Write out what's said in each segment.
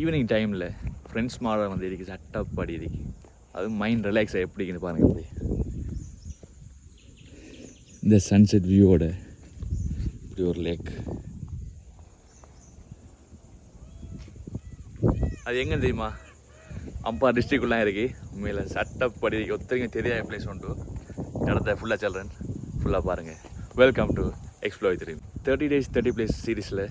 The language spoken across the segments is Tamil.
ஈவினிங் டைமில் ஃப்ரெண்ட்ஸ் மாட வந்து இருக்குது, சட்டப்பாடி இருக்குது. அதுவும் மைண்ட் ரிலாக்ஸாக எப்படி இருக்குன்னு பாருங்கள். அப்படி இந்த சன்செட் வியூவோட இப்படி ஒரு லேக். அது எங்கே தெரியுமா? அம்பாறை டிஸ்ட்ரிக்ட்குள்ளே இருக்குது. உண்மையில் சட்டப்படி ஒத்தரிங்க தெரியாத பிளேஸ் உண்டு. இடத்த ஃபுல்லாக சொல்கிறேன், ஃபுல்லாக பாருங்கள். Welcome to explore 30 days 30 places சீரீஸில்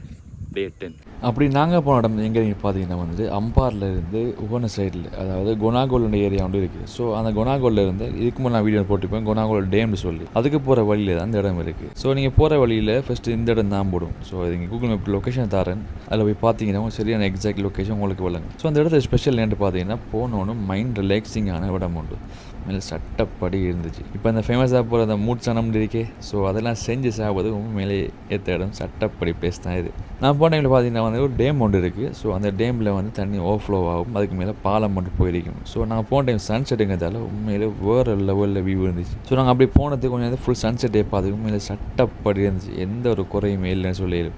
Day 10. அப்படி நாங்கள் போன இடம் எங்கே நீங்கள் பார்த்தீங்கன்னா வந்து அம்பாரில் இருந்து உகன சைடில், அதாவது குணாகோல் ஏரியா ஒன்று இருக்குது. ஸோ அந்த குணாகோலில் இருந்து இதுக்கு முன்னாடி நான் வீடியோ போட்டுப்பேன், குணாகோல் டேம்னு சொல்லி. அதுக்கு போகிற வழியில் தான் இந்த இடம் இருக்குது. ஸோ நீங்கள் போகிற வழியில் ஃபஸ்ட்டு இந்த இடம் தான் போடும். ஸோ இது கூகுள் மேப் லொக்கேஷன் தரேன், அதில் போய் பார்த்தீங்கன்னா சரியான எக்ஸாக்ட் லொக்கேஷன் உங்களுக்கு விளங்கும். ஸோ அந்த இடத்துல ஸ்பெஷல் என்னென்னு பார்த்தீங்கன்னா போனோன்னு மைண்ட் ரிலாக்ஸிங்கான இடம் உண்டு. மேலே சட்டப்படி இருந்துச்சு. இப்போ அந்த ஃபேமஸாக போகிற அந்த மூட்சனம் இருக்கே, ஸோ அதெல்லாம் செஞ்சு சாப்பிடுவது உண்மையிலே ஏற்ற இடம். சட்டப்படி பிளேஸ் தான் இது. நான் போன டைமில் பார்த்தீங்கன்னா வந்து ஒரு டேம் ஒன்று இருக்குது. ஸோ அந்த டேமில் வந்து தண்ணி ஓவர்ஃப்ளோ ஆகும், அதுக்கு மேலே பாலம் மட்டும் போயிருக்கும். ஸோ நாங்கள் போன டைம் சன்செட்டுங்கிறதால உண்மையிலே வேறு லெவலில் வியூ இருந்துச்சு. ஸோ நாங்கள் அப்படி போனது கொஞ்சம் வந்து ஃபுல் சன்செட்டே பார்த்து உண்மையிலே சட்டப்படி இருந்துச்சு, எந்த ஒரு குறையுமே இல்லைன்னு சொல்லிடு.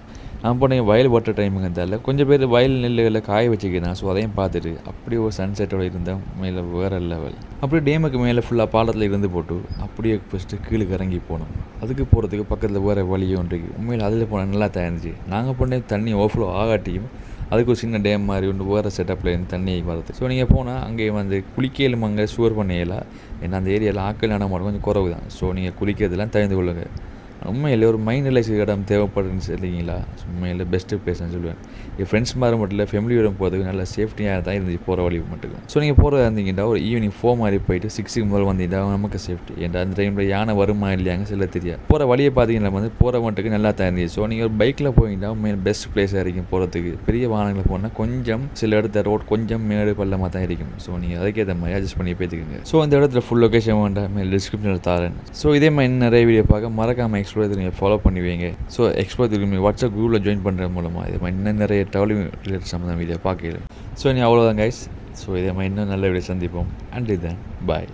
நான் போனேன் வயல் ஓட்டுற டைமுங்கிறதால கொஞ்சம் பேர் வயல் நெல்லுகளை காய வச்சுக்கிறேன். ஸோ அதையும் பார்த்துட்டு அப்படி ஒரு சன்செட்டோடு இருந்தால் மேலே வேறு லெவல். அப்படியே டேமுக்கு மேலே ஃபுல்லாக பாலத்தில் இருந்து போட்டு அப்படியே ஃபஸ்ட்டு கீழே இறங்கி போனோம். அதுக்கு போகிறதுக்கு பக்கத்தில் வேறு வழியும் ஒன்று இருக்குது. உண்மையில் அதில் போனால் நல்லா தான் இருந்துச்சு. நாங்கள் போன தண்ணி ஓவர்ஃப்ளோ ஆகாட்டியும் அதுக்கு ஒரு சின்ன டேம் மாதிரி ஒன்று வேறு செட்டப்பில் இருந்து தண்ணி வருது. ஸோ நீங்கள் போனால் அங்கே வந்து குளிக்கலும் அங்கே ஷுவர் பண்ணலாம். ஏன்னா அந்த ஏரியாவில் ஆக்கள் நடமாட்டம் கொஞ்சம் குறவு தான். ஸோ நீங்கள் குளிக்கிறதுலாம் தெரிந்து கொள்ளுங்கள். உண்மையில் ஒரு மைண்ட் ரிலாக்ஸ் இடம் தேவைப்படுதுன்னு இல்லைங்களா? உண்மையில் பெஸ்ட்டு பிளேஸ்ன்னு சொல்லுவேன். என் ஃப்ரெண்ட்ஸ் மாதிரி மட்டும் இல்லை, ஃபேமிலியோட போகிறதுக்கு நல்லா சேஃப்டியாக தான் இருந்துச்சு போகிற வழி மட்டும். ஸோ நீங்கள் போகிறதா இருந்தீங்கன்னா ஒரு ஈவினிங் 4 மாதிரி போயிட்டு 6க்கு முதல் வந்தீங்கன்னா நமக்கு சேஃப்டி. ஏன்னா அந்த டைமில் யானை வருமா இல்லையாங்க சில தெரியாது. போகிற வழியை பார்த்தீங்கன்னா வந்து போகிற மட்டுக்கு நல்லா தான் இருந்துச்சு. ஸோ நீங்கள் ஒரு பைக்கில் போயிங்கன்னா உண்மையில் பெஸ்ட் பிளேஸாக இருக்கும் போகிறதுக்கு. பெரிய வாகனங்களில் போனால் கொஞ்சம் சில இடத்த ரோட் கொஞ்சம் மேடு பள்ளமாக தான் இருக்கும். ஸோ நீங்கள் அதுக்கேற்ற மாதிரி அட்ஜஸ்ட் பண்ணி போய்த்துக்குங்க. ஸோ அந்த இடத்துல ஃபுல் லொக்கேஷன் வேண்டாம், மேலே டிஸ்கிரிப்ஷனில் தரேன். ஸோ இதே மாதிரி நிறைய வீடியோ பார்க்க மறக்காமல் எக்ஸ்ப்ளோர் நீங்கள் ஃபாலோ பண்ணுவீங்க. ஸோ எக்ஸ்ப்ளோர் வாட்ஸ்அப் குரூப்பில் ஜாயின் பண்ணுறது மூலமாக இது மாதிரி இன்னும் நிறைய ட்ராவலிங் ரிலேட்டட் சம்மந்தம் வீடியோ பார்க்கலாம். ஸோ நீ அவ்வளோதான் கைஸ். ஸோ இதே மாதிரி இன்னும் நல்ல வீடியோ சந்திப்போம். And then bye.